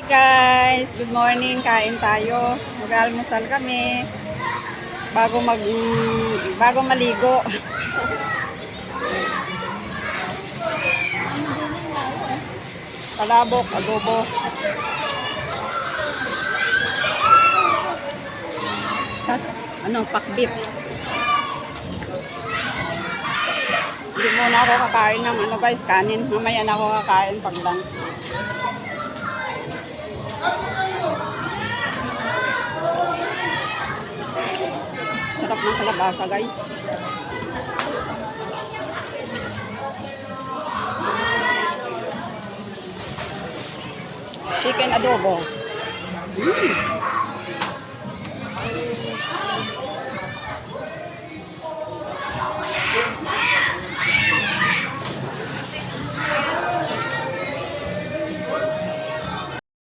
Guys, good morning. Kain tayo. Mag-almusal kami bago maligo. Palabok, adobo. Tas pakbit. Hindi muna ako kakain ng guys, kanin. Mamaya na ako kakain pag lunch. Sarap ng kalabasa guys. Chicken adobo.